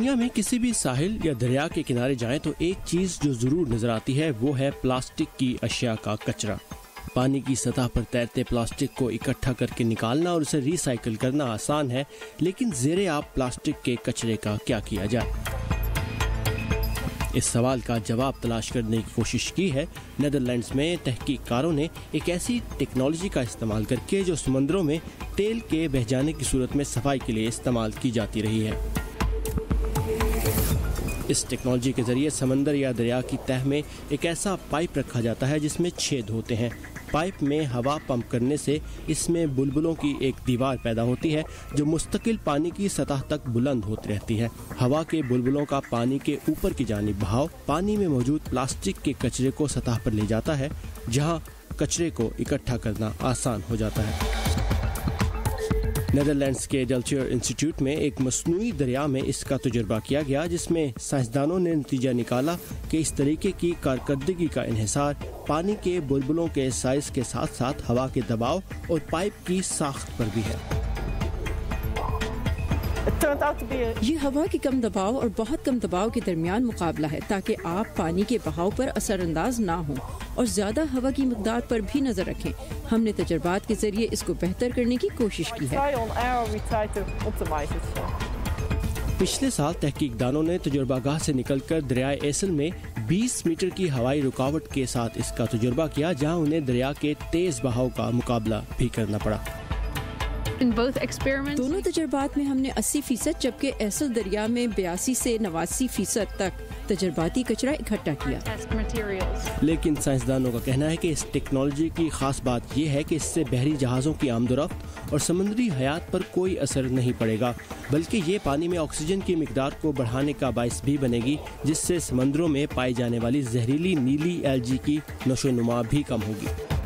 دنیا میں کسی بھی ساحل یا دریا کے کنارے جائیں تو ایک چیز جو ضرور نظر آتی ہے وہ ہے پلاسٹک کی اشیاء کا کچرا۔ پانی کی سطح پر تیرتے پلاسٹک کو اکٹھا کر کے نکالنا اور اسے ری سائیکل کرنا آسان ہے، لیکن زیر آب پلاسٹک کے کچرے کا کیا کیا جائے؟ اس سوال کا جواب تلاش کرنے کی کوشش کی ہے۔ نیدرلینڈز میں تحقیق کاروں نے ایک ایسی ٹیکنالوجی کا استعمال کر کے جو سمندروں میں تیل کے بہہ جانے کی صورت میں صفائی کے لیے استعمال کی جاتی رہی ہے۔ اس ٹیکنالوجی کے ذریعے سمندر یا دریا کی تہہ میں ایک ایسا پائپ رکھا جاتا ہے جس میں چھید ہوتے ہیں۔ پائپ میں ہوا پمپ کرنے سے اس میں بلبلوں کی ایک دیوار پیدا ہوتی ہے جو مستقل پانی کی سطح تک بلند ہوتی رہتی ہے۔ ہوا کے بلبلوں کا پانی کے اوپر کی جانب بہاؤ پانی میں موجود پلاسٹک کے کچرے کو سطح پر لے جاتا ہے، جہاں کچرے کو اکٹھا کرنا آسان ہو جاتا ہے۔ نیدرلینڈز کے ڈلچر انسٹیٹیوٹ میں ایک مصنوعی دریا میں اس کا تجربہ کیا گیا، جس میں سائنسدانوں نے نتیجہ نکالا کہ اس طریقے کی کارکردگی کا انحصار پانی کے بلبلوں کے سائز کے ساتھ ساتھ ہوا کے دباؤ اور پائپ کی ساخت پر بھی ہے۔ یہ ہوا کے کم دباؤ اور بہت کم دباؤ کے درمیان مقابلہ ہے تاکہ آپ پانی کے بہاؤ پر اثر انداز نہ ہوں اور زیادہ ہوا کی مقدار پر بھی نظر رکھیں۔ ہم نے تجربات کے ذریعے اس کو بہتر کرنے کی کوشش کی ہے۔ پچھلے سال تحقیق دانوں نے تجربہ گاہ سے نکل کر دریائے ایسل میں 20 میٹر کی ہوائی رکاوٹ کے ساتھ اس کا تجربہ کیا، جہاں انہیں دریا کے تیز بہاؤ کا مقابلہ بھی کرنا پڑا۔ دونوں تجربات میں ہم نے 80% جبکہ ایسل دریا میں 82 سے 89% تک تجرباتی کچرا اکٹھا کیا۔ لیکن سائنسدانوں کا کہنا ہے کہ اس ٹیکنالوجی کی خاص بات یہ ہے کہ اس سے بحری جہازوں کی آمد و رفت اور سمندری حیات پر کوئی اثر نہیں پڑے گا، بلکہ یہ پانی میں آکسیجن کی مقدار کو بڑھانے کا باعث بھی بنے گی، جس سے سمندروں میں پائی جانے والی زہریلی نیلی ایلجی کی نشو و نما بھی کم ہوگی۔